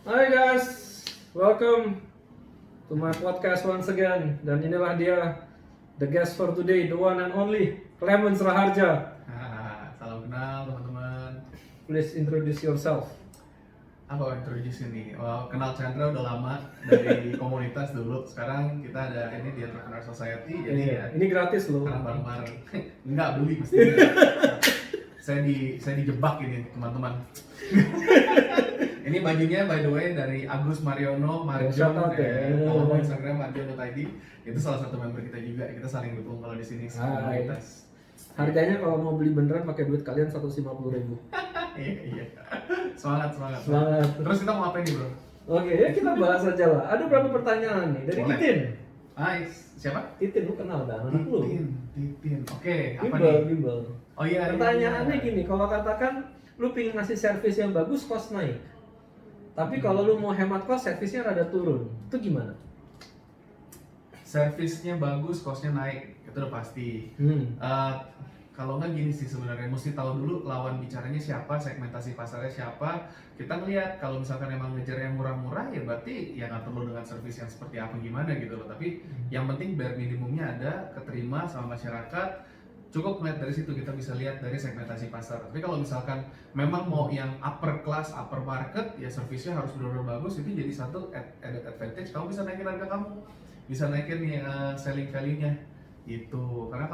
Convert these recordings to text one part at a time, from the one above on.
Hai guys, welcome to my podcast once again. Dan inilah dia, the guest for today, the one and only Clemens Raharja. Salam kenal teman-teman. Please introduce yourself. Apa introduce ini? Kenal Chandra udah lama dari komunitas dulu. Sekarang kita ada ini di Entrepreneur Society. Jadi ya Ini gratis loh. karena bareng-bareng. Enggak beli mesti. Saya dijebak ini teman-teman. Ini bajunya by the way dari Agus Mariono Marjon. Shout out ya. Kalau mau Instagram marjon.id. Itu salah satu member kita juga. Kita saling dukung kalau di sini komunitas. Harganya kalau mau beli beneran pakai duit kalian 150.000. Iya. Semangat. Semangat. Terus kita mau apa nih bro? Oke, ya kita bahas aja lah. Ada berapa pertanyaan nih dari Boleh. Titin? Siapa? Titin, lu kenal dah anak lu? Titin. Oke, apa Bimbel, nih? bimbel. Oh iya. Pertanyaannya gini, kalau katakan lu pengen ngasih servis yang bagus, cost naik. Tapi kalau lu mau hemat cost, servisnya rada turun. Itu gimana? Servisnya bagus, costnya naik, itu udah pasti. Kalau nggak gini sih sebenarnya, mesti tahu dulu lawan bicaranya siapa, segmentasi pasarnya siapa. Kita ngeliat kalau misalkan emang ngejar yang murah-murah ya berarti ya nggak perlu dengan servis yang seperti apa gimana gitu loh. Tapi yang penting bare minimumnya ada, keterima sama masyarakat. Cukup ngeliat dari situ, kita bisa lihat dari segmentasi pasar. Tapi kalau misalkan memang mau yang upper class, upper market, ya servisnya harus benar-benar bagus. Itu jadi satu added advantage. Kamu bisa naikin harga kamu, bisa naikin nih selling value-nya gitu. Karena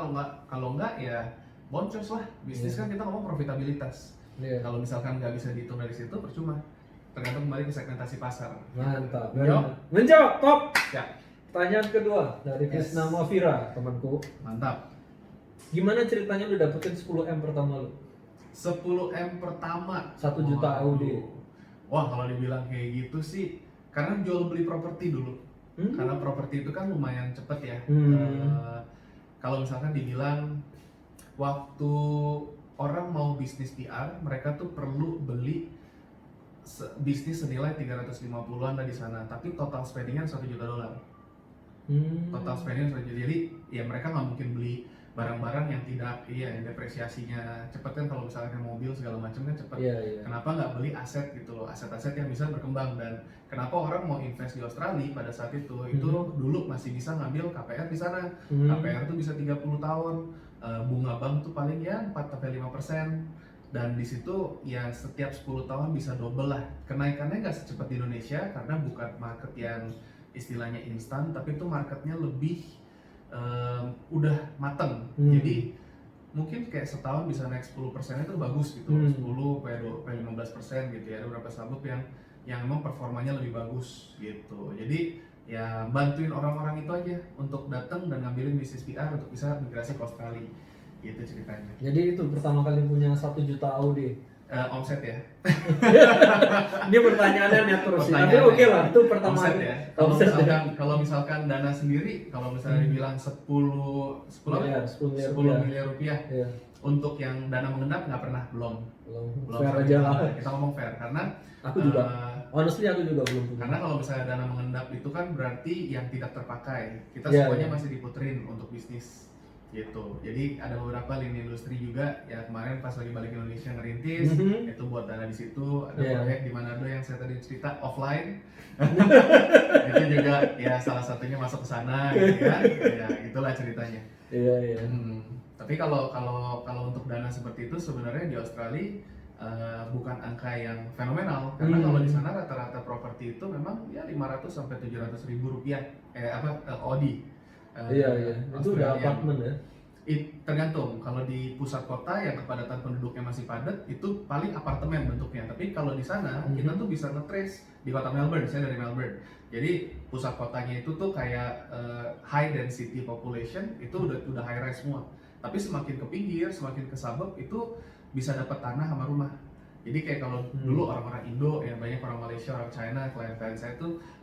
kalau nggak ya boncos lah. Bisnis kan kita ngomong profitabilitas. Kalau misalkan nggak bisa dihitung dari situ, percuma. Tergantung kembali ke segmentasi pasar. Mantap. Menjawab? Top. Ya. Pertanyaan kedua dari Krisna Mavira, temanku. Mantap. Gimana ceritanya lu dapetin 10M pertama lu? 10M pertama 1 juta AUD. Wah, kalau dibilang kayak gitu sih karena jual beli properti dulu. Karena properti itu kan lumayan cepet ya. Kalau misalkan dibilang waktu orang mau bisnis PR, mereka tuh perlu beli bisnis senilai 350-an lah di sana. Tapi total spendingnya $1 juta. Total spending 1 juta. Jadi ya mereka nggak mungkin beli barang-barang yang tidak yang depresiasinya cepet kan. Kalau misalnya mobil segala macam kan cepet. Kenapa nggak beli aset gitu loh, aset-aset yang bisa berkembang. Dan kenapa orang mau invest di Australia pada saat itu dulu masih bisa ngambil KPR di sana. KPR tuh bisa 30 tahun, bunga bank tuh paling ya 4-5%. Dan di situ ya setiap 10 tahun bisa double lah. Kenaikannya nggak secepat di Indonesia karena bukan market yang istilahnya instan, tapi itu marketnya lebih udah mateng. Jadi mungkin kayak setahun bisa naik 10% itu bagus gitu. 10-15% gitu ya. Ada beberapa sabuk yang memang performanya lebih bagus gitu. Jadi ya bantuin orang-orang itu aja untuk datang dan ngambilin bisnis PR untuk bisa migrasi ke Australia. Gitu ceritanya. Jadi itu pertama kali punya 1 juta AUD. Omset ya. Ini pertanyaannya net terus sih. Tapi oke lah, itu pertama omset ya. Kalau misalkan dana sendiri, kalau misalnya dibilang 10 miliar rupiah. Iya. Untuk yang dana mengendap nggak pernah, belum Fair aja lah. Kita ngomong fair karena Aku juga honestly aku juga belum punya. karena kalau misalnya dana mengendap itu kan berarti yang tidak terpakai. Kita Iya, semuanya iya. masih diputerin untuk bisnis gitu. Jadi ada beberapa lini industri juga ya, kemarin pas lagi balik Indonesia ngerintis itu buat dana di situ. Ada proyek di Manado yang saya tadi cerita offline. Itu juga ya salah satunya masuk ke sana gitu ya. Ya itulah ceritanya. Iya. Tapi kalau untuk dana seperti itu sebenarnya di Australia bukan angka yang fenomenal karena kalau di sana rata-rata properti itu memang ya 500 sampai 700 ribu rupiah Audi. Iya. Itu udah apartemen ya. Tergantung. Kalau di pusat kota yang kepadatan penduduknya masih padat itu paling apartemen bentuknya. Tapi kalau di sana kita tuh bisa nge-trace di kota Melbourne. Saya dari Melbourne. Jadi pusat kotanya itu tuh kayak high density population itu udah high rise semua. Tapi semakin ke pinggir, semakin ke suburb itu bisa dapat tanah sama rumah. Jadi kayak kalau dulu orang-orang Indo, ya banyak orang Malaysia, orang China, klien-klien saya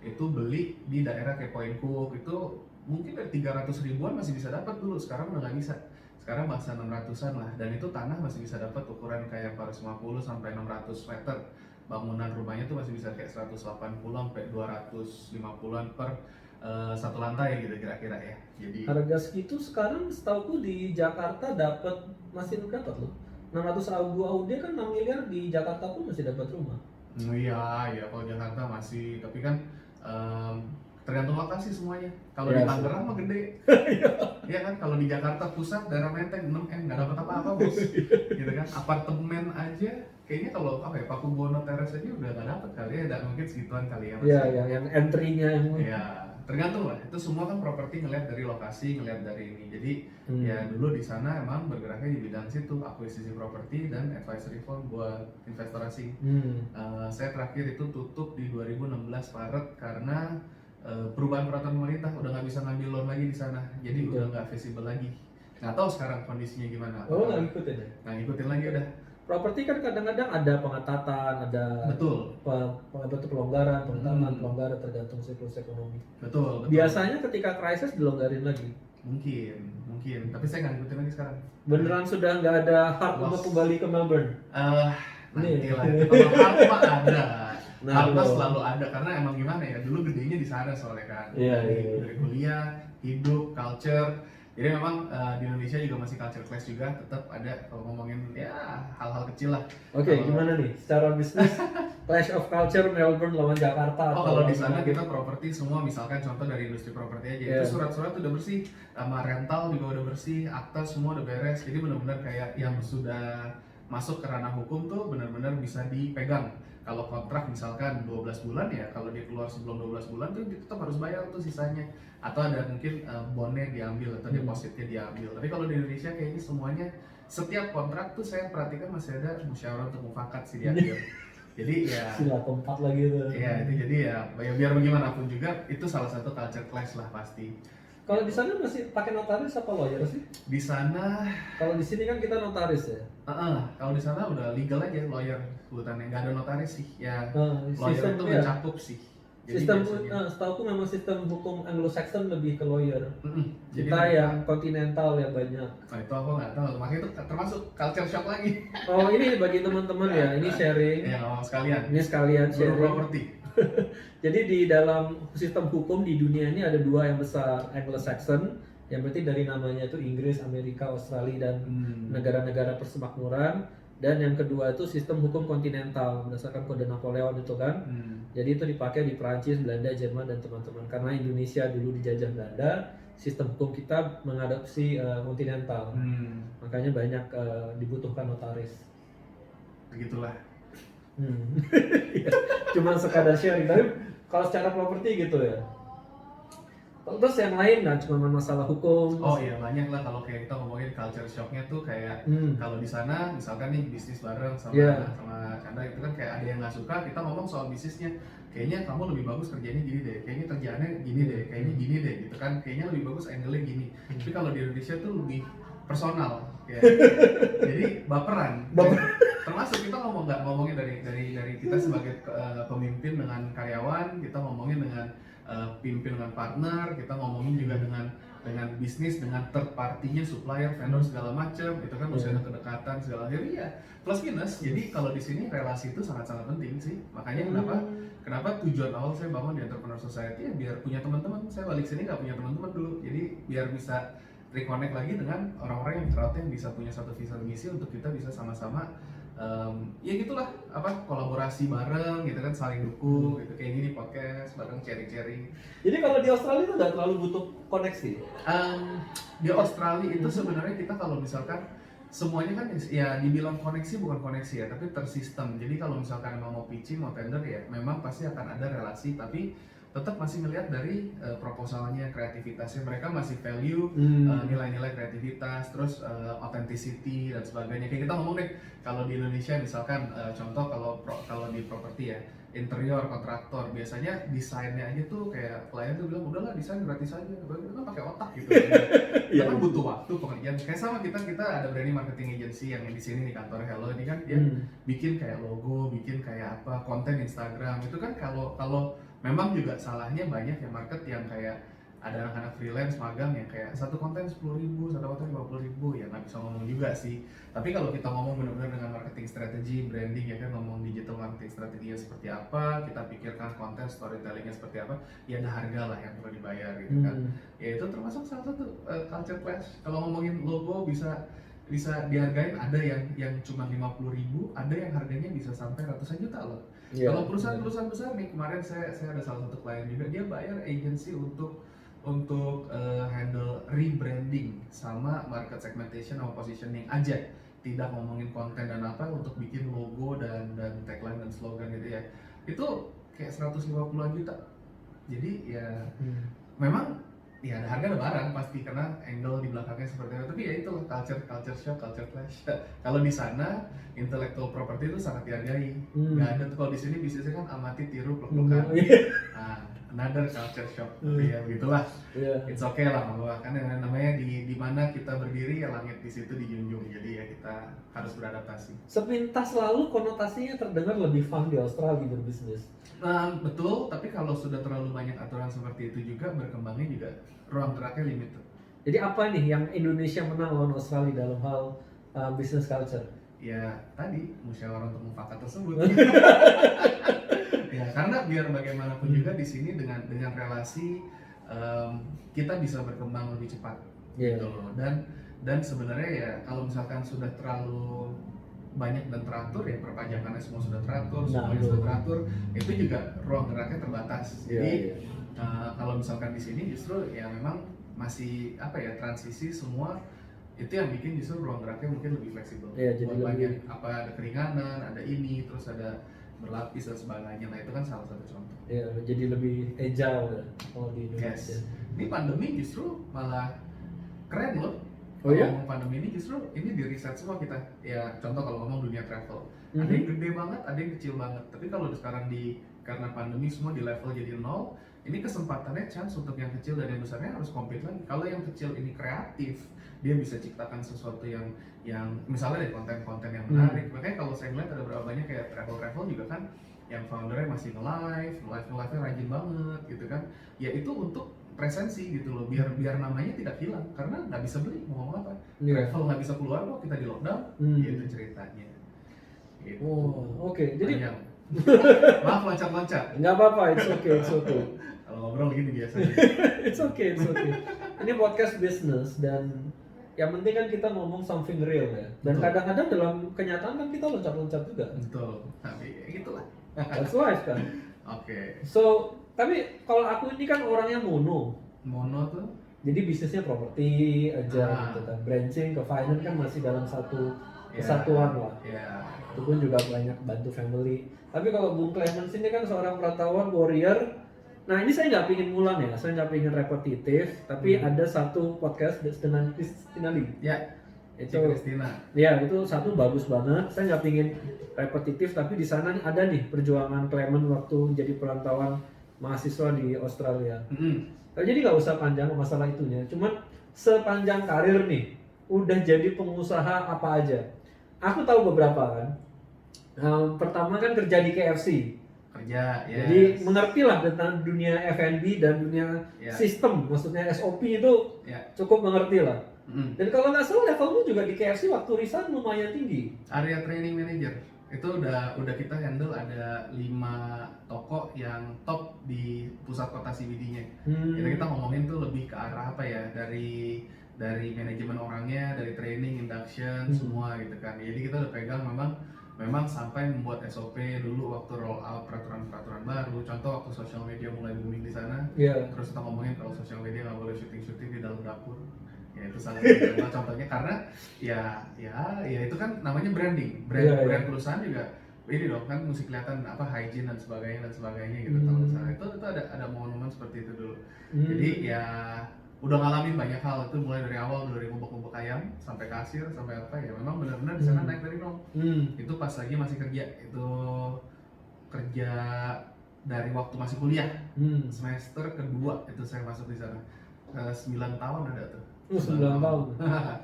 itu beli di daerah kayak Point Cook itu mungkin dari 300 ribuan masih bisa dapat dulu. Sekarang udah nggak bisa. Sekarang bahasa 600-an lah. Dan itu tanah masih bisa dapat ukuran kayak 450 sampai 600 meter. Bangunan rumahnya tuh masih bisa kayak 180 sampai 250-an per satu lantai gitu kira-kira ya. Jadi harga segitu sekarang setauku di Jakarta masih dapat loh. 600 ribu AUD kan 6 miliar di Jakarta pun masih dapat rumah. Iya, kalau Jakarta masih, tapi kan tergantung lokasi semuanya. Kalau Iya di sih. Tangerang mah gede, ya kan. Kalau di Jakarta Pusat daerah Menteng 6M nggak dapat apa-apa bos, gitu kan. Apartemen aja kayaknya kalau apa ya Pakubuwono Terrace aja udah nggak dapat kali ya, dan mungkin segituan kali ya Iya, masih. yang entry-nya yang Ya tergantung lah, itu semua kan properti ngelihat dari lokasi, ngelihat dari ini. Jadi ya dulu di sana emang bergeraknya di bidang situ, akuisisi properti dan advisory firm buat investor asing. Saya terakhir itu tutup di 2016 Maret karena perubahan peraturan pemerintah udah nggak bisa ngambil loan lagi di sana, jadi udah nggak visible lagi. Nggak tahu sekarang kondisinya gimana. Oh, nggak ngikutin ya? Nggak ngikutin lagi udah. Properti kan kadang-kadang ada pengetatan, ada Betul. pelonggaran, pelonggaran tergantung siklus ekonomi. Betul. Biasanya ketika krisis dilonggarin lagi. Mungkin. Tapi saya nggak ngikutin lagi sekarang. Beneran sudah nggak ada hard untuk kembali ke Melbourne? Nanti lah. Kalau hard mah ada. Nah, Hard mah betul. selalu ada karena emang gimana ya, dulu gedenya di sana soalnya kan. Iya. Dari kuliah, hidup, culture. Jadi memang di Indonesia juga masih culture clash juga, tetap ada kalau ngomongin ya hal-hal kecil lah. Oke, gimana nih secara bisnis clash of culture Melbourne lawan Jakarta? Oh, kalau di sana kita properti semua, misalkan contoh dari industri properti aja, itu surat-surat udah bersih, sama rental juga udah bersih, akta semua udah beres. Jadi benar-benar kayak yang sudah masuk ke ranah hukum tuh benar-benar bisa dipegang. Kalau kontrak misalkan 12 bulan ya, kalau dia keluar sebelum 12 bulan tuh dia tetap harus bayar tuh sisanya. Atau ada mungkin bondnya diambil atau depositnya diambil. Tapi kalau di Indonesia kayaknya semuanya, setiap kontrak tuh saya perhatikan masih ada musyawarah untuk mufakat sih di akhir. Jadi ya sila keempat lagi tuh. ya itu jadi ya biar bagaimanapun juga itu salah satu culture clash lah pasti. Kalau di sana masih pakai notaris apa lawyer sih? Di sana Kalau di sini kan kita notaris ya. kalau di sana udah legal aja lawyer sebutannya, nggak ada notaris sih ya. Lawyer Sistem itu ya. mencakup sih. Jadi Sistem biasanya- setahu memang sistem hukum Anglo-Saxon lebih ke lawyer. Jadi Kita yang kontinental yang banyak. nah itu aku nggak tahu, makanya itu termasuk culture shock lagi. Oh, ini bagi teman-teman ya, ini sharing. Ya nggak mau sekalian. Ini sekalian Guru sharing. properti. Jadi di dalam sistem hukum di dunia ini ada dua yang besar, Anglo-Saxon, yang berarti dari namanya itu Inggris, Amerika, Australia, dan negara-negara persemakmuran. Dan yang kedua itu sistem hukum kontinental berdasarkan kode Napoleon itu kan. Jadi itu dipakai di Prancis, Belanda, Jerman, dan teman-teman. Karena Indonesia dulu dijajah Belanda, sistem hukum kita mengadopsi kontinental. Makanya banyak dibutuhkan notaris. Begitulah. Cuma sekadar sharing. Tapi kalau secara properti gitu ya. Terus yang lain nggak cuma masalah hukum. Oh iya banyak lah, kalau kayak kita ngomongin culture shocknya tuh kayak kalau di sana misalkan nih bisnis bareng sama sama Chandra itu kan kayak ada yang nggak suka, kita ngomong soal bisnisnya, kayaknya kamu lebih bagus kerjanya gini deh, kayaknya kerjaannya gini deh, kayaknya gini deh gitu kan, kayaknya lebih bagus angle-nya gini. Tapi kalau di Indonesia tuh lebih personal ya. Jadi baperan. Termasuk kita nggak ngomongin dari kita sebagai pemimpin dengan karyawan, kita ngomongin dengan pimpin dengan partner, kita ngomongin juga dengan bisnis, dengan third party-nya, supplier, vendor segala macam, itu kan mesti ada kedekatan segala macam. Jadi ya plus minus. Jadi kalau di sini relasi itu sangat-sangat penting sih. Makanya kenapa tujuan awal saya bangun di Entrepreneur Society ya biar punya teman-teman. Saya balik sini nggak punya teman-teman dulu. Jadi biar bisa reconnect lagi dengan orang-orang yang crowd yang bisa punya satu visi misi untuk kita bisa sama-sama ya gitulah, kolaborasi bareng gitu kan, saling dukung gitu, kayak gini podcast bareng, sharing. Jadi kalau di Australia itu nggak terlalu butuh koneksi. Di Australia itu sebenarnya kita kalau misalkan semuanya kan ya dibilang koneksi bukan koneksi ya, tapi tersistem. Jadi kalau misalkan emang mau pitching, mau tender ya memang pasti akan ada relasi, tapi tetap masih ngelihat dari proposalnya, kreativitasnya. Mereka masih value nilai-nilai kreativitas, terus authenticity dan sebagainya. Kayak kita ngomong deh, kalau di Indonesia misalkan contoh kalau di properti ya, interior kontraktor biasanya desainnya aja tuh kayak klien tuh bilang udahlah desain gratis aja, kita kan pakai otak gitu. Kita kan butuh waktu pengerjaan. Kayak sama kita ada branding marketing agency yang di sini nih, kantor Hello ini kan dia bikin kayak logo, bikin kayak apa, konten Instagram itu kan kalau memang juga salahnya banyak yang market yang kayak ada anak-anak freelance magang yang kayak satu konten 10.000, satu konten 50.000, ya nggak bisa ngomong juga sih. Tapi kalau kita ngomong benar-benar dengan marketing strategi, branding ya kan, ngomong digital marketing strateginya seperti apa, kita pikirkan konten storytellingnya seperti apa, ya ada harga lah yang perlu dibayar gitu kan. Ya itu termasuk salah satu culture clash. Kalau ngomongin logo bisa dihargain, ada yang cuma 50.000, ada yang harganya bisa sampai ratusan juta loh. Kalau perusahaan-perusahaan besar nih, kemarin saya ada salah satu klien juga, dia bayar agency untuk handle rebranding sama market segmentation sama positioning aja, tidak ngomongin konten dan apa, untuk bikin logo dan tagline dan slogan gitu ya. Itu kayak 150-an juta. Jadi ya memang ya ada harga ada barang pasti, karena angle di belakangnya seperti itu. Tapi ya itu culture shock, culture clash. Kalau di sana intellectual property itu sangat dihargai. Nggak ada tuh, kalau di sini bisnisnya kan amati, tiru, peluk-pelukan. Another culture shock. Tapi ya begitulah. It's okay lah, bahwa kan namanya di mana kita berdiri ya langit di situ dijunjung. Jadi ya kita harus beradaptasi. Sepintas lalu konotasinya terdengar lebih fun di Australia berbisnis. Nah, betul, tapi kalau sudah terlalu banyak aturan seperti itu juga, berkembangnya juga ruang geraknya limited. Jadi apa nih yang Indonesia menang lawan Australia dalam hal business culture? Ya tadi musyawarah untuk mufakat tersebut. Ya karena biar bagaimanapun juga di sini dengan relasi kita bisa berkembang lebih cepat gitu loh. Dan sebenarnya ya kalau misalkan sudah terlalu banyak dan teratur, ya perpajakannya semua sudah teratur, semuanya sudah teratur, itu juga ruang geraknya terbatas. Jadi kalau misalkan di sini justru ya memang masih apa ya, transisi semua, itu yang bikin justru ruang geraknya mungkin lebih fleksibel. Buat banyak apa, ada keringanan, ada ini, terus ada berlapis dan sebagainya. Nah itu kan salah satu contoh. Ya, jadi lebih agile kalau di Indonesia. Ini pandemi justru malah keren loh. Oh ya? Ngomong pandemi ini justru ini di riset semua kita. Ya contoh kalau ngomong dunia travel, ada yang gede banget, ada yang kecil banget. Tapi kalau sekarang karena pandemi semua di level jadi 0, ini kesempatannya chance untuk yang kecil dan yang besarnya harus compete lagi. Kalau yang kecil ini kreatif, dia bisa ciptakan sesuatu yang misalnya dari konten-konten yang menarik. Makanya kalau saya ngeliat ada berapa banyak kayak travel juga kan, yang foundernya masih nge-live-nya rajin banget gitu kan. Ya itu untuk presensi gitu loh, biar namanya tidak hilang, karena nggak bisa beli, mau ngomong apa, travel nggak bisa keluar kok, kita di lockdown, gitu ceritanya gitu. Oke. Jadi maaf loncat-loncat, nggak apa-apa, it's okay. kalau ngobrol gini biasanya. It's okay. Ini podcast business, dan yang penting kan kita ngomong something real ya, dan kadang-kadang dalam kenyataan kan kita loncat-loncat juga. Betul, tapi ya gitulah. That's life kan. Oke. So tapi kalau aku ini kan orangnya mono tuh, jadi bisnisnya properti aja gitu kan, branching ke finance kan masih dalam satu kesatuan lah. Itu pun juga banyak bantu family. Tapi kalau Bung Clemens ini kan seorang perantauan warrior. Nah ini saya nggak pingin ngulang ya, saya nggak pingin repetitif, tapi ada satu podcast dengan Christina Lee. Itu Christina. Ya itu satu bagus banget. Saya nggak pingin repetitif, tapi di sana nih ada nih perjuangan Clemens waktu jadi perantauan mahasiswa di Australia. Jadi nggak usah panjang masalah itunya. Cuman sepanjang karir nih, udah jadi pengusaha apa aja. Aku tahu beberapa kan. Pertama kan kerja di KFC. Jadi mengerti lah tentang dunia F&B dan dunia sistem, maksudnya SOP itu cukup mengerti lah. Dan kalau nggak salah levelmu juga di KFC waktu resign lumayan tinggi. Area training manager. Itu udah kita handle ada 5 toko yang top di pusat kota CBD-nya. Kita ngomongin tuh lebih ke arah apa ya, dari manajemen orangnya, dari training, induction, semua gitu kan. Jadi kita udah pegang memang sampai membuat SOP dulu waktu roll out peraturan baru. Contoh waktu social media mulai booming di sana. Terus kita ngomongin kalau social media nggak boleh syuting di dalam dapur. Ya itu salah satu contohnya, karena ya itu kan namanya brand perusahaan juga ini dong kan, mesti kelihatan apa hygiene dan sebagainya gitu. Kalau misalnya itu ada momen-momen seperti itu dulu. Jadi ya udah ngalamin banyak hal itu, mulai dari awal dari ngubek ayam sampai kasir sampai apa ya, memang benar-benar di sana naik dari nol. Itu pas lagi masih kerja dari waktu masih kuliah, semester kedua itu saya masuk di sana. 9 tahun ada tuh. 9 tahun.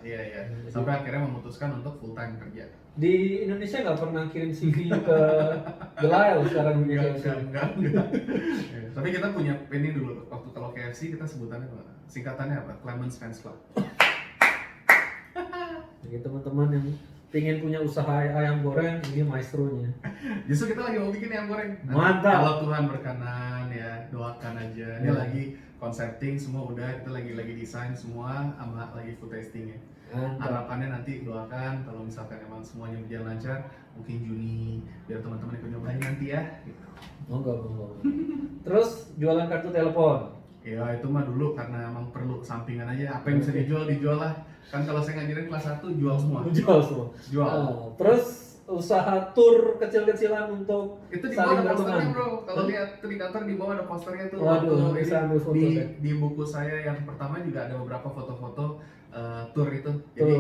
Iya. Sampai akhirnya memutuskan untuk full time kerja. Di Indonesia nggak pernah kirim CV ke Gelail sekarang punya KFC. Enggak. Tapi kita punya ini dulu. Waktu kalau KFC kita sebutannya apa? Singkatannya apa? Clemens Fans Club. Jadi teman-teman yang pengen punya usaha ayam goreng, ini maestronya. Justru kita lagi mau bikin ayam goreng. Mantap. Kalau Tuhan berkenan ya, doakan aja. Ini lagi concepting semua udah, kita lagi desain semua, sama lagi food tastingnya. Harapannya nanti doakan kalau misalkan emang semuanya berjalan lancar, mungkin Juni biar teman-teman ikut nyobain nanti ya. Gitu. Monggo. Terus jualan kartu telepon. Ya itu mah dulu karena emang perlu sampingan aja. Apa yang bisa dijual lah. Kan kalau saya ngajarin kelas 1 jual semua. Jual. Terus usaha tur kecil-kecilan untuk itu di bawah ada posternya bro. Kalau lihat di kantor di bawah ada posternya tuh. Waduh, bisa ambil foto di buku saya yang pertama juga ada beberapa foto-foto tour itu. Jadi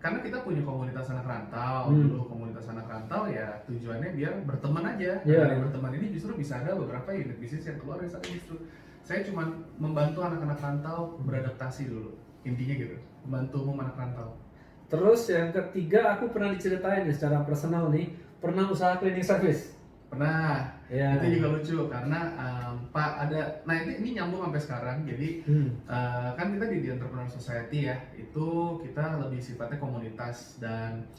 karena kita punya komunitas anak rantau dulu, komunitas anak rantau ya tujuannya biar berteman aja. Dari berteman ini justru bisa ada beberapa unit bisnis yang keluar dari sana justru. Saya cuma membantu anak-anak rantau beradaptasi dulu. Intinya gitu, membantu anak rantau. Terus yang ketiga aku pernah diceritain secara personal nih, pernah usaha cleaning service. Pernah. Ya. Itu juga lucu karena Pak ada, nah ini nyambung sampai sekarang. Jadi kan kita di Entrepreneur Society ya, itu kita lebih sifatnya komunitas dan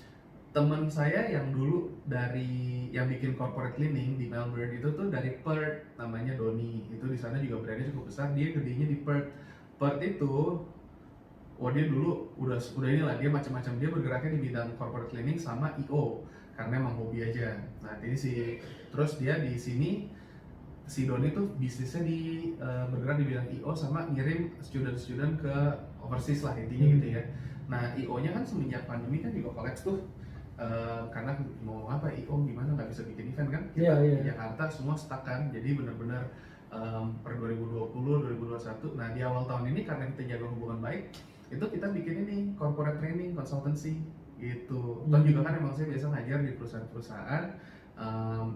teman saya yang dulu dari yang bikin corporate cleaning di Melbourne itu tuh dari Perth, namanya Doni. Itu di sana juga brandnya cukup besar. Dia gedenya di Perth. Perth itu dia dulu udah inilah, dia macam-macam, dia bergeraknya di bidang corporate cleaning sama IO karena emang hobi aja. Nah ini terus dia di sini si Doni tuh bisnisnya bergerak di bidang IO sama ngirim student ke overseas lah intinya gitu ya. Nah IO-nya kan semenjak pandemi kan juga collapse tuh. Karena mau apa IO gimana nggak bisa bikin event kan kita di Jakarta semua stuck kan, jadi benar-benar per 2020 2021. Nah di awal tahun ini karena kita jaga hubungan baik itu kita bikin ini corporate training consultancy gitu. Toh juga kan emang saya biasa ngajar di perusahaan-perusahaan,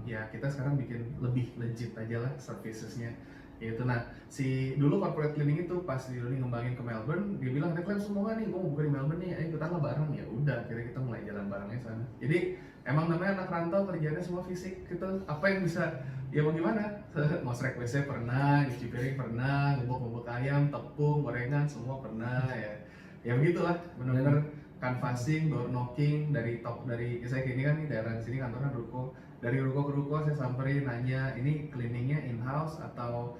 ya kita sekarang bikin lebih legit aja lah servicesnya gitu. Nah si dulu corporate cleaning itu pas di Doni ngembangin ke Melbourne, dia bilang reklame semua nih, gue mau buka di Melbourne nih, ayo ikutanlah bareng. Ya udah akhirnya kita mulai jalan barengnya sana. Jadi emang namanya anak rantau kerjanya semua fisik gitu, apa yang bisa ya mau gimana, ngosrek WC pernah, nyuci piring pernah, ngubuk-ngubuk ayam, tepung, gorengan semua pernah ya begitulah, benar-benar canvassing, door knocking dari saya kini kan nih daerah di sini kantornya ruko, dari ruko ke ruko saya samperin nanya ini cleaningnya in house atau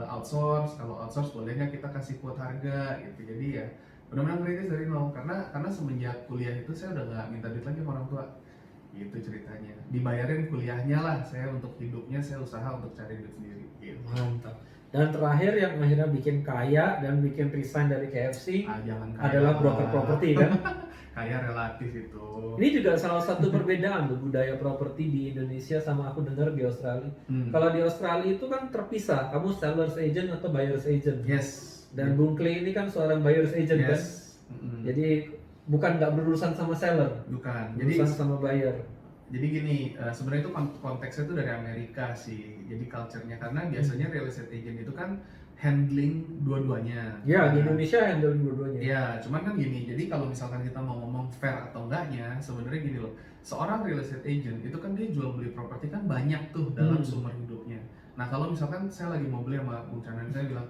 outsource, kalau outsource boleh nggak kita kasih quote harga gitu. Jadi ya benar-benar kritis dari nol karena semenjak kuliah itu saya udah nggak minta duit lagi sama orang tua gitu ceritanya, dibayarin kuliahnya lah, saya untuk hidupnya saya usaha untuk cari duit sendiri gitu. Mantap. Dan terakhir yang akhirnya bikin kaya dan bikin resign dari KFC adalah broker properti kan? Kaya relatif itu. Ini juga salah satu perbedaan tuh budaya properti di Indonesia sama aku dengar di Australia. Kalau di Australia itu kan terpisah, kamu seller's agent atau buyer's agent. Yes. Dan Bung Klee ini kan seorang buyer's agent kan? Jadi bukan nggak berurusan sama seller. Bukan. Berurusan sama buyer. Jadi gini, sebenarnya itu konteksnya itu dari Amerika sih. Jadi culture-nya karena biasanya real estate agent itu kan handling dua-duanya. Ya, di Indonesia handling dua-duanya. Ya, cuman kan gini. Jadi kalau misalkan kita mau ngomong fair atau enggaknya, sebenarnya gini loh. Seorang real estate agent itu kan dia jual beli properti kan banyak tuh dalam sumber hidupnya. Nah, kalau misalkan saya lagi mau beli sama Bung Chandra, saya bilang,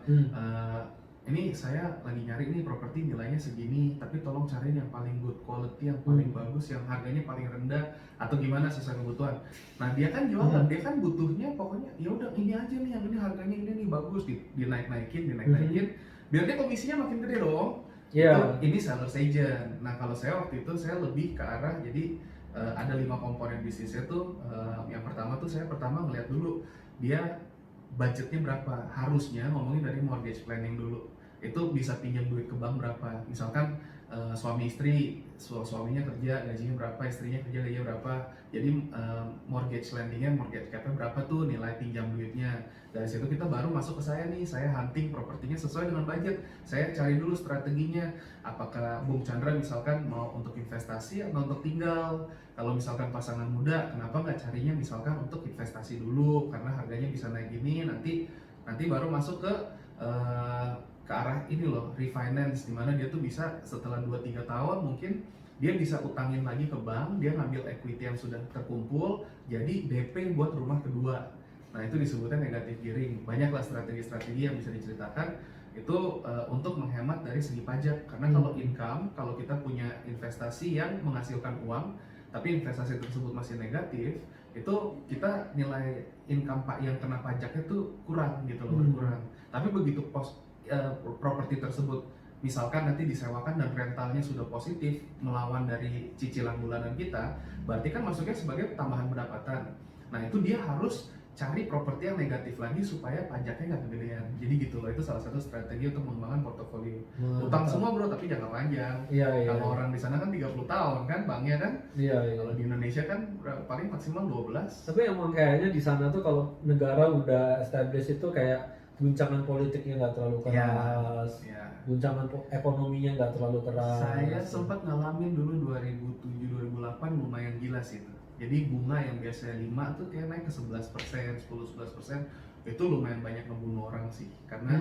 ini saya lagi nyari nih properti nilainya segini, tapi tolong cariin yang paling good quality, yang paling bagus, yang harganya paling rendah atau gimana sesuai kebutuhan. Nah dia kan jualan, dia kan butuhnya pokoknya ya udah ini aja nih, yang ini harganya ini nih bagus, dinaik-naikin, biar dia komisinya makin gede dong. Ini seller's agent. Nah kalau saya waktu itu saya lebih ke arah jadi ada 5 komponen bisnisnya tuh. Yang pertama tuh saya pertama ngeliat dulu dia budgetnya berapa, harusnya ngomongin dari mortgage planning dulu. Itu bisa pinjam duit ke bank berapa, misalkan suami istri, suaminya kerja gajinya berapa, istrinya kerja gajinya berapa, jadi mortgage lendingnya, mortgage capnya berapa tuh nilai pinjam duitnya. Dari situ kita baru masuk ke saya nih, saya hunting propertinya sesuai dengan budget, saya cari dulu strateginya, apakah Bung Chandra misalkan mau untuk investasi atau untuk tinggal. Kalau misalkan pasangan muda, kenapa nggak carinya misalkan untuk investasi dulu, karena harganya bisa naik gini, nanti baru masuk ke arah ini loh, refinance, dimana dia tuh bisa setelah 2-3 tahun mungkin dia bisa utangin lagi ke bank, dia ngambil equity yang sudah terkumpul jadi DP buat rumah kedua. Nah itu disebutnya negative gearing. Banyaklah strategi-strategi yang bisa diceritakan itu untuk menghemat dari segi pajak, karena kalau income, kalau kita punya investasi yang menghasilkan uang tapi investasi tersebut masih negatif, itu kita nilai income pak yang kena pajaknya tuh kurang gitu loh, berkurang. Tapi begitu properti tersebut misalkan nanti disewakan dan rentalnya sudah positif melawan dari cicilan bulanan kita, berarti kan masuknya sebagai tambahan pendapatan. Nah itu dia harus cari properti yang negatif lagi supaya pajaknya nggak kegedean. Jadi gitu loh, itu salah satu strategi untuk mengembangkan portofolio. Utang semua bro, tapi jangka panjang. Kalau orang di sana kan 30 tahun kan banknya kan. Kalau di Indonesia kan paling maksimal 12. Tapi emang kayaknya di sana tuh kalau negara udah established itu kayak guncangan politiknya nggak terlalu keras, guncangan ekonominya nggak terlalu keras. Saya sempat ngalamin dulu 2007-2008 lumayan gila sih itu. Jadi bunga yang biasanya 5 tuh kayak naik ke 11%, 10-11%. Itu lumayan banyak ngebunuh orang sih. Karena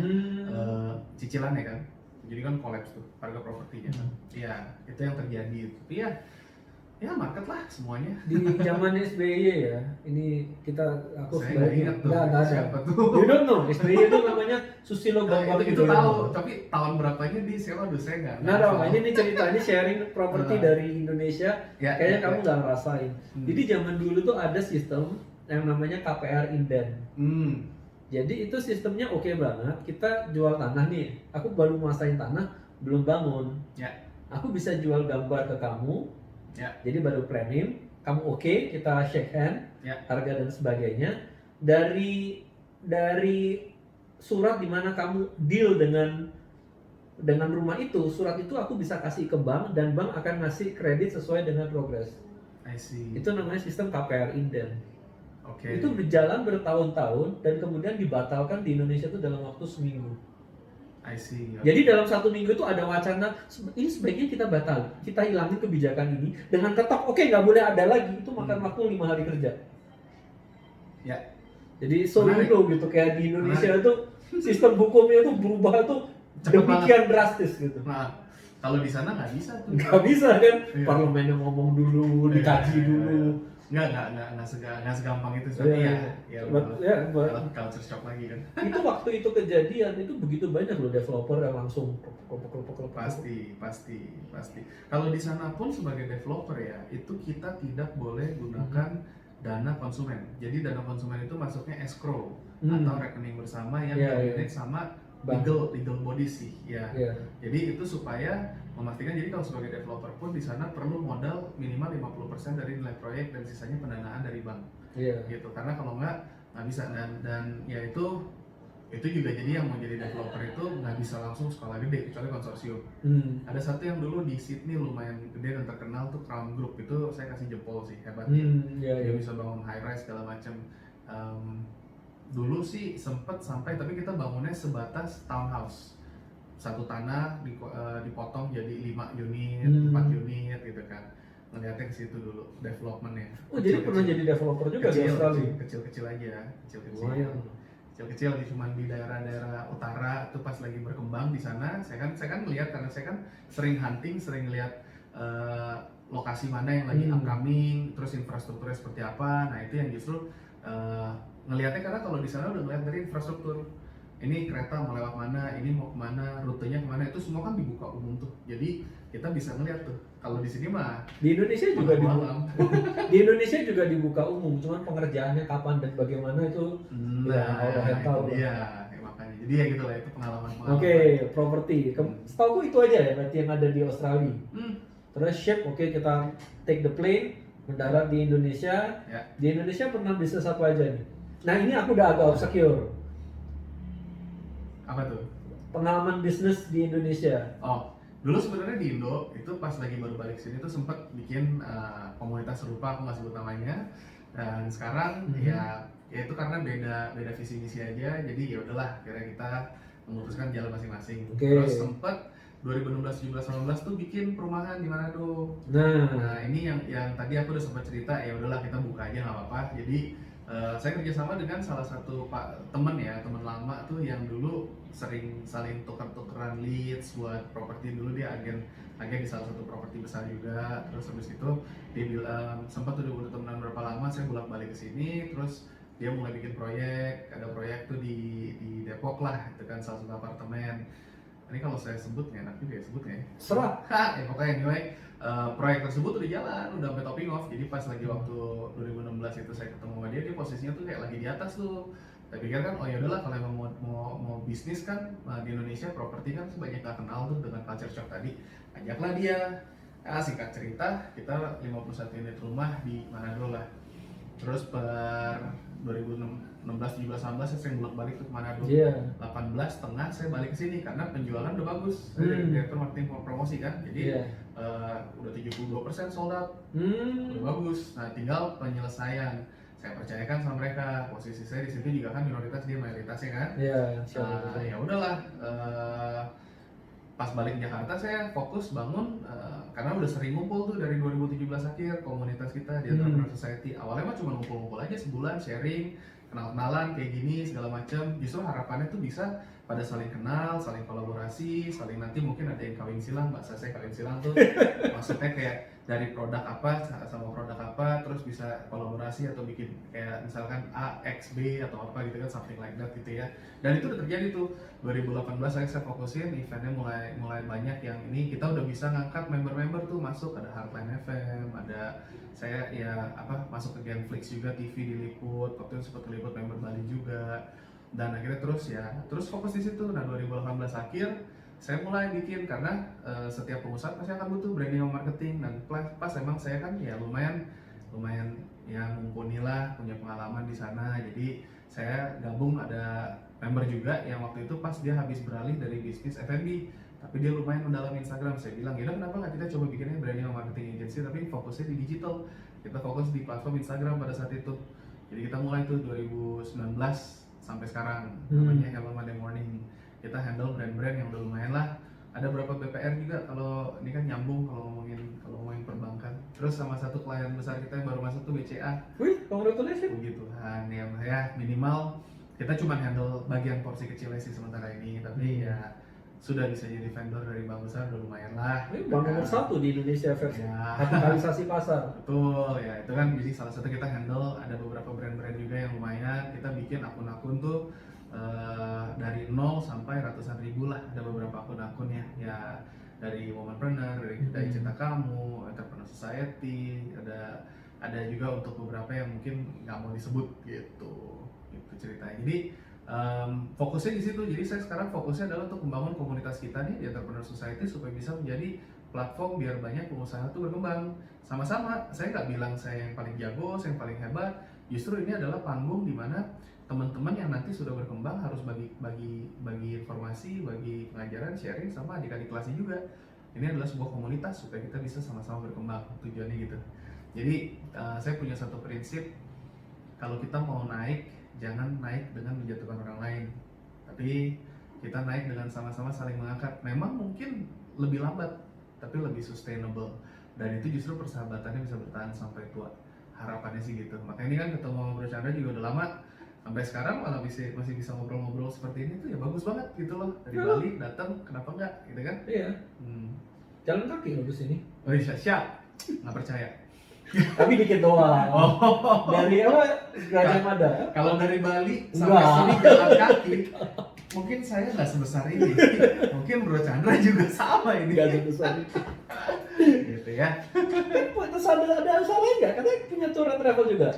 cicilannya kan. Jadi kan collapse tuh harga propertinya. Iya, itu yang terjadi. Tapi ya market lah semuanya. Di zaman SBY ya, ini aku saya nggak ingat tuh siapa tuh. You don't know, SBY itu namanya Susilo Bambang itu tahu, tapi tahun berapanya di sewa saya nggak. Nah dong, ini ceritanya sharing properti dari Indonesia, kayaknya kamu nggak ngerasain. Jadi zaman dulu tuh ada sistem yang namanya KPR Inden. Jadi itu sistemnya oke banget. Kita jual tanah nih, aku baru menguasain tanah, belum bangun. Aku bisa jual gambar ke kamu. Jadi baru premium, kamu oke, kita shake hand, harga dan sebagainya. Dari surat dimana kamu deal dengan rumah itu, surat itu aku bisa kasih ke bank dan bank akan ngasih kredit sesuai dengan progres. I see. Itu namanya sistem KPR Inden. Itu berjalan bertahun-tahun dan kemudian dibatalkan di Indonesia itu dalam waktu seminggu. I see. Jadi dalam 1 minggu itu ada wacana ini sebaiknya kita batal, kita hilangin kebijakan ini dengan tetap nggak boleh ada lagi, itu makan waktu 5 hari kerja. Jadi gitu kayak di Indonesia itu sistem hukumnya itu berubah tuh demikian drastis gitu. Nah, kalau di sana nggak bisa tuh. Nggak bisa kan? Parlemennya ngomong dulu, dikaji dulu. Nggak segampang itu tapi culture shock lagi kan. Itu waktu itu kejadian itu begitu banyak loh developer yang langsung pasti. Kalau di sana pun sebagai developer ya itu kita tidak boleh gunakan dana konsumen. Jadi dana konsumen itu masuknya escrow atau rekening bersama yang terkait sama legal body sih Jadi itu supaya memastikan, jadi kalau sebagai developer pun di sana perlu modal minimal 50% dari nilai proyek dan sisanya pendanaan dari bank gitu, karena kalau nggak bisa dan ya itu juga jadi yang mau jadi developer itu nggak bisa langsung skala gede kecuali konsorsium. Ada satu yang dulu di Sydney lumayan gede dan terkenal tuh Crown Group, itu saya kasih jempol sih, hebatnya. Dia bisa bangun high rise segala macam. Dulu sih sempet sampai, tapi kita bangunnya sebatas townhouse, satu tanah dipotong jadi 5 unit, 4 unit gitu kan. Ngeliatnya ke situ dulu developmentnya. Jadi pernah jadi developer juga di Australia? Kecil-kecil aja, kecil-kecil cuma di daerah-daerah utara tuh pas lagi berkembang di sana. Saya kan melihat karena saya kan sering hunting, sering lihat lokasi mana yang lagi upcoming, terus infrastrukturnya seperti apa. Nah itu yang justru ngelihatnya, karena kalau di sana udah ngeliat dari infrastruktur, ini kereta mau lewat mana, ini mau kemana, rutenya kemana, itu semua kan dibuka umum tuh. Jadi kita bisa ngeliat tuh. Kalau di sini mah di Indonesia juga di Indonesia juga dibuka umum, cuman pengerjaannya kapan dan bagaimana itu Allah yang tahu. Makanya. Jadi ya gitu lah, itu pengalaman. Properti. Setahu itu aja ya berarti yang ada di Australia. Terus ship, kita take the plane, mendarat di Indonesia. Di Indonesia pernah bisnis apa aja nih? Nah ini aku udah agak obscure. Apa tuh? Pengalaman bisnis di Indonesia. Dulu sebenarnya di Indo itu pas lagi baru balik sini tuh sempat bikin komunitas serupa, aku nggak sebut namanya. Dan sekarang ya itu karena beda visi misi aja. Jadi ya udahlah, kira kita memutuskan jalan masing-masing. Terus sempat 2016, 17, 18 tuh bikin perumahan di Manado. Nah ini yang tadi aku udah sempat cerita, ya udahlah kita buka aja nggak apa-apa. Jadi saya kerjasama dengan salah satu teman lama tuh yang dulu sering saling tuker-tukeran leads buat properti. Dulu dia agen di salah satu properti besar juga. Terus habis itu dia bilang sempat udah temenan berapa lama, saya bolak-balik ke sini. Terus dia mulai bikin proyek, ada proyek tuh di Depok lah, itu kan salah satu apartemen. Ini kalau saya sebut nggak enak juga ya sebutnya. Serah. Ya pokoknya anyway, proyek tersebut udah jalan, udah sampai topping off. Jadi pas lagi waktu 2016 itu saya ketemu sama dia posisinya tuh kayak lagi di atas tuh, Saya pikir kan, oh ya udahlah kalau emang mau bisnis kan di Indonesia properti kan banyak nggak kenal tuh dengan culture shock tadi. Ajaklah dia. Singkat cerita, kita 51 unit rumah di Manado lah. Terus per 2016, 17, 18 saya sering bolak-balik ke Manado. 18 tengah saya balik ke sini karena penjualan udah bagus. Saya jadi direktur marketing promosi kan. Jadi udah 72% sold out. Udah bagus. Nah, tinggal penyelesaian. Saya percayakan sama mereka. Posisi saya di situ juga kan minoritas, dia mayoritasnya kan. Ya udahlah. Pas balik Jakarta saya fokus bangun karena udah sering ngumpul tuh dari 2017 akhir komunitas kita di Entrepreneur Society. Awalnya mah cuma ngumpul-ngumpul aja sebulan, sharing, kenal-kenalan kayak gini segala macam. Justru harapannya tuh bisa pada saling kenal, saling kolaborasi, saling nanti mungkin ada yang kawin silang, bahasa saya kawin silang tuh maksudnya kayak dari produk apa sama produk apa terus bisa kolaborasi atau bikin kayak misalkan A, X, B atau apa gitu kan, something like that gitu ya. Dan itu udah terjadi tuh 2018 saya fokusin eventnya mulai banyak yang ini kita udah bisa ngangkat member-member tuh masuk, ada Heartline FM, ada saya ya masuk ke Genflix juga, TV diliput, waktu itu sempat diliput member Bali juga. Dan akhirnya terus fokus di situ. Nah 2018 akhir saya mulai bikin karena setiap pengusaha pasti akan butuh branding dan marketing, dan pas emang saya kan ya lumayan ya mumpuni lah, punya pengalaman di sana. Jadi saya gabung, ada member juga yang waktu itu pas dia habis beralih dari bisnis F&B tapi dia lumayan mendalam Instagram. Saya bilang ya kenapa nggak kita coba bikinnya branding dan marketing agency tapi fokusnya di digital, kita fokus di platform Instagram pada saat itu. Jadi kita mulai tuh 2019 sampai sekarang namanya Hello Monday Morning. Kita handle brand-brand yang udah lumayan lah. Ada berapa BPR juga, kalau ini kan nyambung kalau ngomongin perbankan. Terus sama satu klien besar kita yang baru masuk tuh BCA. Wih, congratulations. Puji Tuhan ya minimal kita cuma handle bagian porsi kecilnya sih sementara ini, tapi ya sudah bisa jadi vendor dari bank besar udah lumayan lah. Ini bank nomor 1 di Indonesia versi kapitalisasi pasar. Betul ya, itu kan jadi salah satu kita handle. Ada beberapa brand-brand juga yang lumayan. Kita bikin akun-akun tuh dari 0 sampai ratusan ribu lah. Ada beberapa akun-akun ya dari Womanpreneur, dari Cinta Kamu, Entrepreneur Society, ada juga untuk beberapa yang mungkin nggak mau disebut gitu ceritanya. Jadi fokusnya di situ. Jadi saya sekarang fokusnya adalah untuk membangun komunitas kita nih di Entrepreneur Society supaya bisa menjadi platform biar banyak pengusaha tuh berkembang sama-sama. Saya nggak bilang saya yang paling jago, saya yang paling hebat. Justru ini adalah panggung di mana teman-teman yang nanti sudah berkembang harus bagi informasi, bagi pengajaran, sharing sama adik-adik kelasnya juga. Ini adalah sebuah komunitas supaya kita bisa sama-sama berkembang, tujuannya gitu. Jadi saya punya satu prinsip, kalau kita mau naik, jangan naik dengan menjatuhkan orang lain, tapi kita naik dengan sama-sama saling mengangkat. Memang mungkin lebih lambat, tapi lebih sustainable, dan itu justru persahabatannya bisa bertahan sampai tua. Harapannya sih gitu. Makanya ini kan ketemu sama Bro Chandra juga udah lama, sampai sekarang malah masih bisa ngobrol-ngobrol seperti ini tuh ya bagus banget gitu loh. Dari Bali datang, kenapa enggak gitu kan? Iya. Jalan kaki loh ke sini. Oh iya, siap. Nggak percaya. Tapi dikit doang. Dari apa? Gajah Mada. Kalau dari Bali sampai sini jalan kaki, mungkin saya nggak sebesar ini. Mungkin Bro Chandra juga sama ini. Nggak sebesar itu. Gitu ya. Terus ada usaha lain nggak? Katanya punya tour and travel juga.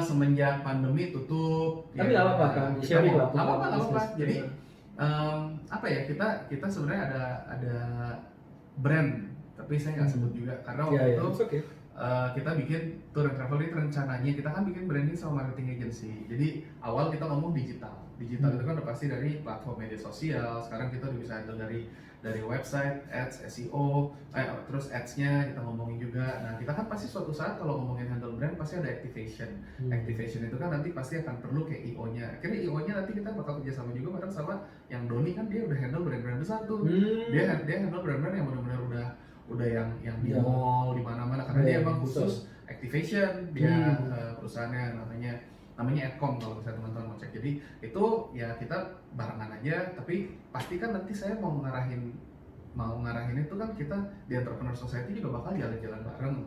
Semenjak pandemi tutup. Tapi nggak apa-apa kan? Sharing lah. Nggak apa-apa. Jadi apa ya, kita sebenarnya ada brand, tapi saya nggak sebut juga karena waktu itu kita bikin tour and travel ini. Rencananya kita kan bikin branding sama marketing agency. Jadi awal kita ngomong digital itu kan udah pasti dari platform media sosial. Sekarang kita udah bisa handle dari website, ads, SEO, terus ads-nya kita ngomongin juga. Nah kita kan pasti suatu saat kalau ngomongin handle brand pasti ada activation. Activation itu kan nanti pasti akan perlu kayak IO-nya. Akhirnya IO-nya nanti kita bakal kerjasama juga bareng sama yang Doni, kan dia udah handle brand-brand besar tuh. Dia handle brand-brand yang benar-benar udah yang di mall, di mana-mana, karena dia emang khusus activation. Dia perusahaannya namanya Adcom kalau misalnya teman-teman mau cek. Jadi itu ya kita barengan aja, tapi pasti kan nanti saya mau ngarahin itu kan kita di Entrepreneur Society juga bakal jalan-jalan bareng.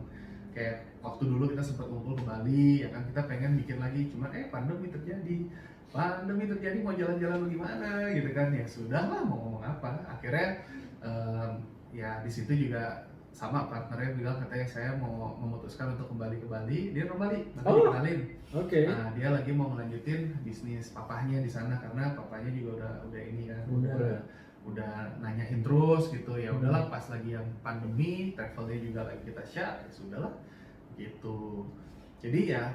Kayak waktu dulu kita sempat ngumpul ke Bali, ya kan, kita pengen bikin lagi, cuman pandemi terjadi mau jalan-jalan bagaimana gitu kan. Ya sudahlah, mau ngomong apa. Akhirnya ya di situ juga sama partnernya bilang katanya saya mau memutuskan untuk kembali ke Bali, dia ke Bali, nanti Oh, dikenalin. oke. Nah, dia lagi mau melanjutin bisnis papahnya di sana karena papahnya juga udah ini kan, udah nanyain terus gitu. Ya udahlah, pas lagi yang pandemi, travelnya juga lagi kita share, ya sudahlah gitu. Jadi ya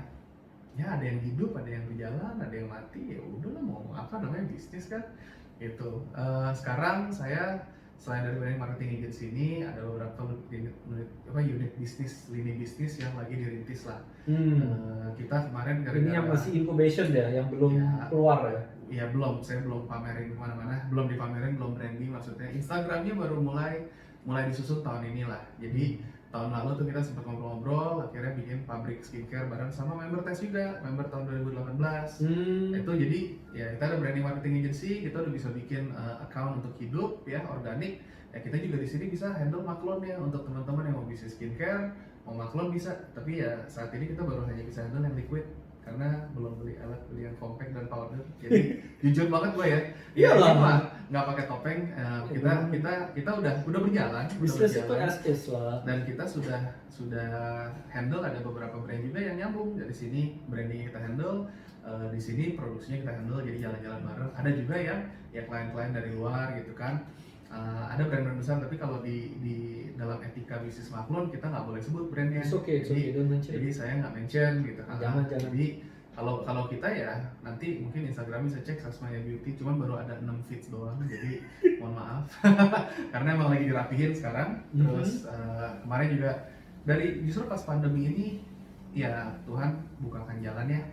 ada yang hidup, ada yang berjalan, ada yang mati, ya udahlah, mau apa namanya bisnis kan gitu. Sekarang saya selain dari branding marketing agency ini ada beberapa unit bisnis, lini bisnis yang lagi dirintis lah. Kita kemarin Ini yang masih incubation ya, yang belum keluar ya? Iya, belum, saya belum pamerin kemana-mana, belum dipamerin, belum branding maksudnya. Instagramnya baru mulai disusun tahun ini lah. Jadi tahun lalu tuh kita sempat ngobrol-ngobrol, akhirnya bikin pabrik skincare bareng sama member Tess juga, member tahun 2018. Itu jadi ya kita ada branding marketing agency, kita udah bisa bikin account untuk hidup ya, organik. Ya kita juga di sini bisa handle maklon ya untuk teman-teman yang mau bisnis skincare, mau maklon bisa. Tapi ya saat ini kita baru hanya bisa handle yang liquid karena belum beli yang compact dan powder. Jadi jujur banget gue ya. Iyalah, nggak pakai topeng. Kita udah berjalan. Bisnis itu as is lah. Dan kita sudah handle ada beberapa brand juga yang nyambung. Dari sini branding kita handle, di sini produksinya kita handle, jadi jalan-jalan bareng. Ada juga yang klien-klien dari luar gitu kan. Ada brand-brand besar, tapi kalau di dalam etika bisnis maklon kita nggak boleh sebut brandnya. It's okay, don't mention. Jadi saya nggak mention gitu kan. Jangan. Jadi kalau kita ya nanti mungkin Instagram bisa cek Sasmaya Beauty, cuman baru ada 6 feeds doang, jadi mohon maaf karena emang lagi dirapihin sekarang. Terus kemarin juga justru pas pandemi ini ya Tuhan bukakan jalan ya.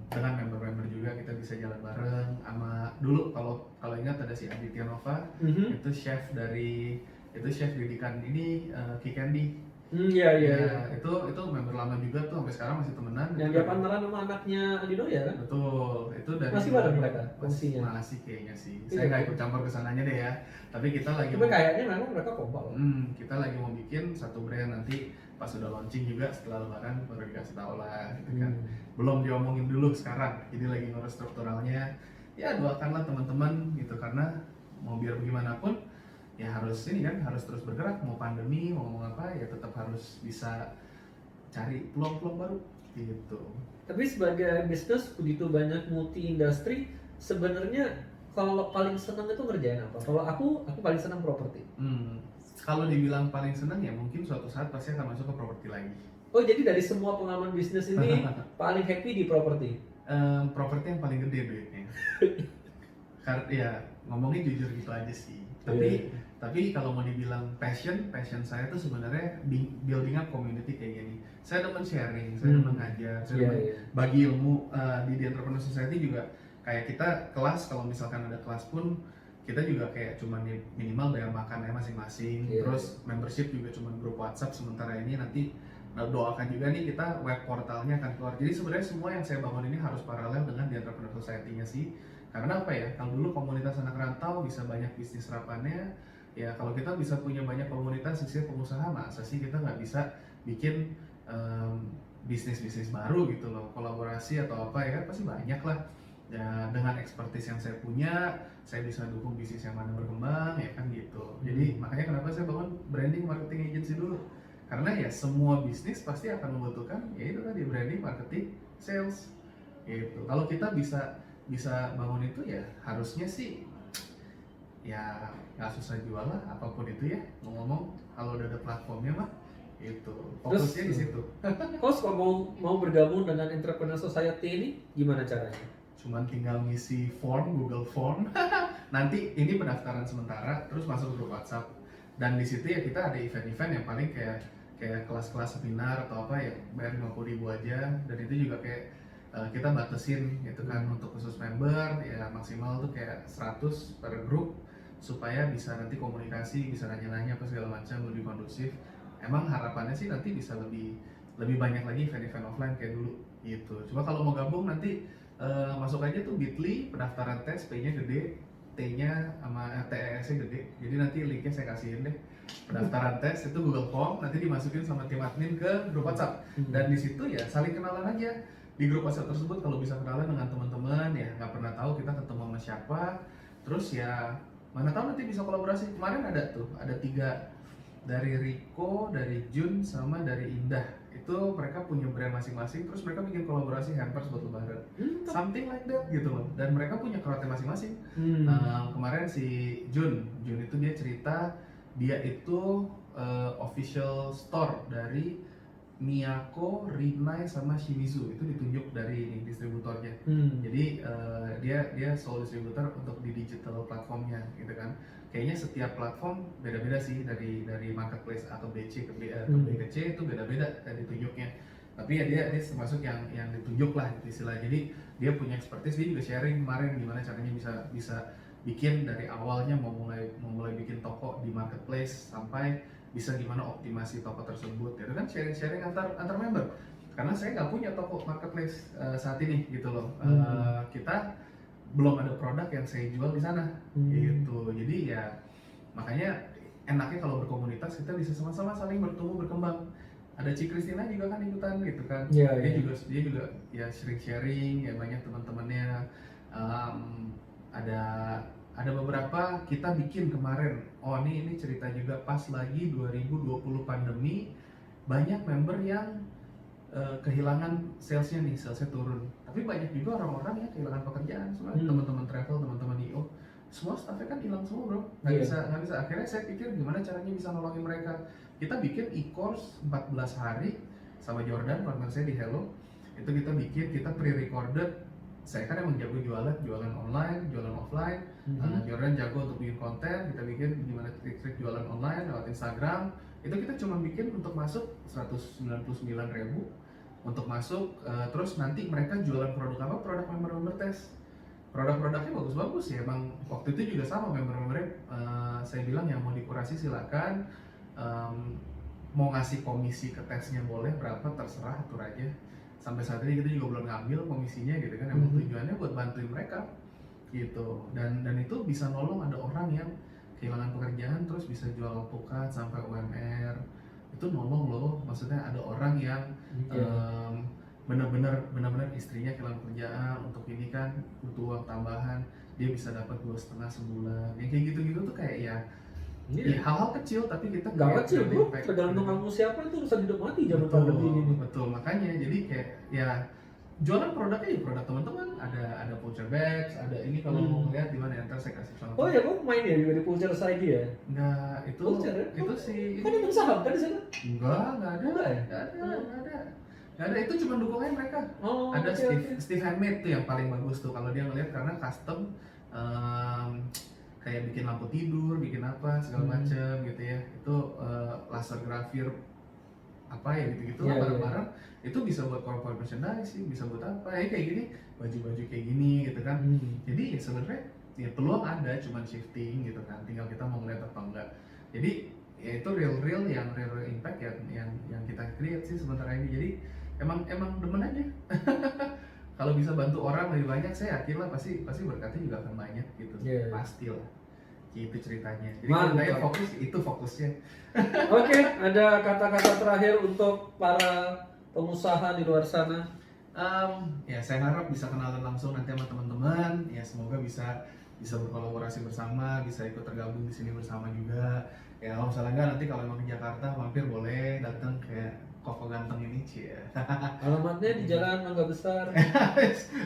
Dengan member-member juga kita bisa jalan bareng sama dulu kalau ingat ada si Aditya Nova, itu chef didikan ini Kikendi. Iya. Itu member lama juga tuh, sampai sekarang masih temenan. Yang dia partneran sama anaknya Alino ya kan? Betul, itu dari masih bareng mereka fungsinya. Masih kayaknya sih. Saya nggak ikut campur kesananya deh ya. Tapi kita lagi. Tapi kayaknya memang mereka kompak. Kita lagi mau bikin satu brand nanti pas sudah launching juga setelah lebaran baru dikasih tahu lah gitu kan. Belum diomongin dulu sekarang. Jadi lagi ngurus strukturalnya. Ya doakanlah teman-teman gitu, karena mau biar bagaimanapun ya harus terus bergerak, mau pandemi mau ngomong apa ya tetap harus bisa cari peluang-peluang baru gitu. Tapi sebagai bisnis begitu banyak multi industri, sebenarnya kalau paling senang itu ngerjain apa? Kalau aku paling senang properti. Kalau dibilang paling senang ya mungkin suatu saat pasti akan masuk ke properti lagi. Oh, jadi dari semua pengalaman bisnis ini paling happy di properti? Properti yang paling gede duitnya. Karena ya ngomongin jujur gitu aja sih. Tapi kalau mau dibilang passion saya tuh sebenarnya building up community kayak gini. Saya demen sharing, saya demen ngajar, saya demen bagi ilmu. Di The Entrepreneur Society juga kayak kita kelas, kalau misalkan ada kelas pun kita juga kayak cuman minimal bayar makannya masing-masing. Terus membership juga cuman grup WhatsApp sementara ini. Nanti doakan juga nih kita web portalnya akan keluar. Jadi sebenarnya semua yang saya bangun ini harus paralel dengan The Entrepreneur Society-nya sih. Karena apa ya, kalau dulu komunitas anak rantau bisa banyak bisnis serapannya, ya kalau kita bisa punya banyak komunitas sisi pengusaha, masa sih kita nggak bisa bikin bisnis-bisnis baru gitu loh, kolaborasi atau apa ya kan pasti banyak lah. Ya, dengan expertise yang saya punya, saya bisa dukung bisnis yang mana berkembang ya kan gitu. Jadi makanya kenapa saya bangun branding marketing agency dulu, karena ya semua bisnis pasti akan membutuhkan ya itu tadi branding, marketing, sales gitu. Kalau kita bisa bangun itu ya harusnya sih ya nggak susah jual lah apapun itu ya. Ngomong kalau udah ada platformnya mah itu fokusnya di situ. Kos kalau mau bergabung dengan Entrepreneur Society ini gimana caranya? Cuman tinggal ngisi form, Google Form. Nanti ini pendaftaran sementara, terus masuk grup WhatsApp. Dan di situ ya kita ada event-event yang paling kayak kelas-kelas seminar atau apa ya bayar 50.000 aja. Dan itu juga kayak kita batasin gitu kan untuk khusus member ya maksimal tuh kayak 100 per grup supaya bisa nanti komunikasi, bisa nanya-nanya apa segala macam, lebih kondusif. Emang harapannya sih nanti bisa lebih banyak lagi event-event offline kayak dulu gitu. Cuma kalau mau gabung nanti masuk aja tuh Bitly, pendaftaran tes, P-nya gede, T-nya sama TES-nya gede. Jadi nanti linknya saya kasihin deh. Pendaftaran tes itu Google Form, nanti dimasukin sama tim admin ke grup WhatsApp. Dan di situ ya saling kenalan aja. Di grup WhatsApp tersebut kalau bisa kenalan dengan teman-teman ya nggak pernah tahu kita ketemu sama siapa. Terus ya mana tahu nanti bisa kolaborasi. Kemarin ada 3 dari Rico, dari Jun, sama dari Indah. Itu mereka punya brand masing-masing, terus mereka bikin kolaborasi hampers buat lebaran. Something like that gitu loh. Dan mereka punya crowdnya masing-masing. Kemarin si Jun itu dia cerita dia itu official store dari Miyako, Rinnai, sama Shimizu. Itu ditunjuk dari ini, distributornya. Jadi dia sole distributor untuk di digital platformnya gitu kan. Kayaknya setiap platform beda-beda sih, dari marketplace A ke BC ke B ke C itu beda-beda ditunjuknya. Tapi ya dia termasuk yang ditunjuk lah istilahnya. Jadi dia punya expertise, dia juga sharing kemarin gimana caranya bisa bikin dari awalnya mau mulai bikin toko di marketplace sampai bisa gimana optimasi toko tersebut. Itu kan sharing antar member. Karena saya nggak punya toko marketplace saat ini gitu loh. Kita belum ada produk yang saya jual di sana gitu. Jadi ya makanya enaknya kalau berkomunitas kita bisa sama-sama saling bertumbuh berkembang. Ada Ci Kristina juga kan ikutan gitu kan. Dia juga ya sharing ya, banyak teman-temannya. Ada beberapa kita bikin kemarin. Oh ini cerita juga pas lagi 2020 pandemi, banyak member yang kehilangan salesnya turun. Tapi banyak juga orang-orang yang kehilangan pekerjaan, soalnya teman-teman travel, teman-teman IO, semua staffnya kan hilang semua bro. Nggak bisa. Akhirnya saya pikir gimana caranya bisa nolongin mereka. Kita bikin e-course 14 hari sama Jordan, partner saya di Hello. Itu kita pre-recorded. Saya kan emang jago jualan online, jualan offline. Jordan jago untuk bikin konten. Kita bikin gimana trik-trik jualan online lewat Instagram. Itu kita cuma bikin untuk masuk 199.000 untuk masuk, terus nanti mereka jualan produk apa? Produk member test. Produk-produknya bagus-bagus ya, emang waktu itu juga sama member-membernya. Saya bilang yang mau dikurasi silakan, mau ngasih komisi ke tesnya boleh, berapa terserah, atur aja. Sampai saat ini kita juga belum ngambil komisinya gitu kan, emang tujuannya buat bantuin mereka gitu. Dan itu bisa nolong ada orang yang kehilangan pekerjaan terus bisa jual alpukat sampai UMR. Itu nolong loh, maksudnya ada orang yang benar-benar istrinya kehilangan pekerjaan, untuk ini kan butuh uang tambahan, dia bisa dapat 2,5 sebulan. Yang kayak gitu-gitu tuh kayak ya hal-hal kecil tapi kita nggak kecil bro, tergantung kamu siapa, itu urusan hidup mati zaman pandemi ini. Betul, makanya jadi kayak ya jualan produknya ya produk teman-teman, ada Pulcher bags, ada ini kalau mau ngeliat di mana ntar saya kasih contoh. Oh ya, kamu main ya juga di Pulcher ID ya? Enggak, itu Pulcher, itu sih. Kan emang saham kan di sana? Enggak ada, itu cuma dukungannya mereka. Ada Steve Handmade tuh yang paling bagus tuh kalau dia ngeliat, karena custom kayak bikin lampu tidur, bikin apa segala macem gitu ya. Itu laser grafir apa ya gitu-gitu lah, barang-barang itu bisa buat corporate merchandising, bisa buat apa ya, kayak gini, baju-baju kayak gini gitu kan. Jadi ya sebenarnya ya peluang ada, cuman shifting gitu kan, tinggal kita mau ngeliat apa enggak. Jadi ya itu real yang real impact yang kita create sih sementara ini. Jadi emang demen aja. Kalau bisa bantu orang lebih banyak, saya yakin lah pasti berkatnya juga akan banyak gitu. Pasti lah. Gitu ceritanya. Jadi kalau saya fokus, itu fokusnya. Oke, ada kata-kata terakhir untuk para pengusaha di luar sana? Ya saya harap bisa kenalan langsung nanti sama teman-teman. Ya semoga bisa berkolaborasi bersama, bisa ikut tergabung di sini bersama juga. Ya kalau misalnya enggak, nanti kalau emang di Jakarta mampir boleh datang kayak Koko Ganteng ini, cie. Alamatnya di Jalan Mangga Besar.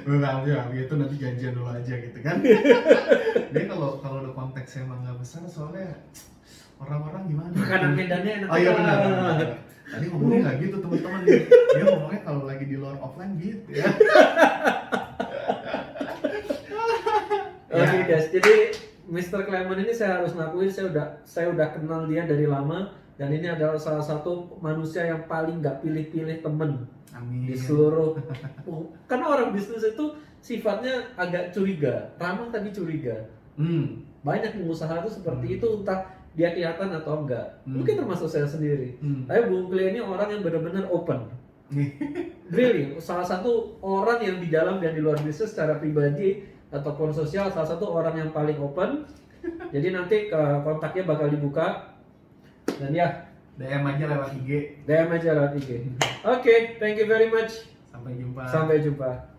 Bukan ya, itu nanti janjian dulu aja gitu kan. Jadi kalau udah konteksnya Mangga Besar, soalnya orang-orang gimana? Makanan Medannya enak. Oh iya benar. Tadi ngomongnya nggak gitu teman-teman. Dia ngomongnya kalau lagi di luar offline gitu ya. Oke guys, jadi Mr. Clement ini saya harus ngakuin, saya udah kenal dia dari lama, dan ini adalah salah satu manusia yang paling nggak pilih-pilih temen. Amin. Di seluruh, karena orang bisnis itu sifatnya agak curiga, ramah tapi curiga. Banyak pengusaha itu seperti itu, entah dia kelihatan atau enggak. Mungkin termasuk saya sendiri. Tapi Bung Klee ini orang yang benar-benar open. Really, salah satu orang yang di dalam dan di luar bisnis secara pribadi ataupun sosial, salah satu orang yang paling open. Jadi nanti kontaknya bakal dibuka. Dan ya, DM aja lewat IG. Oke, thank you very much. Sampai jumpa. Sampai jumpa.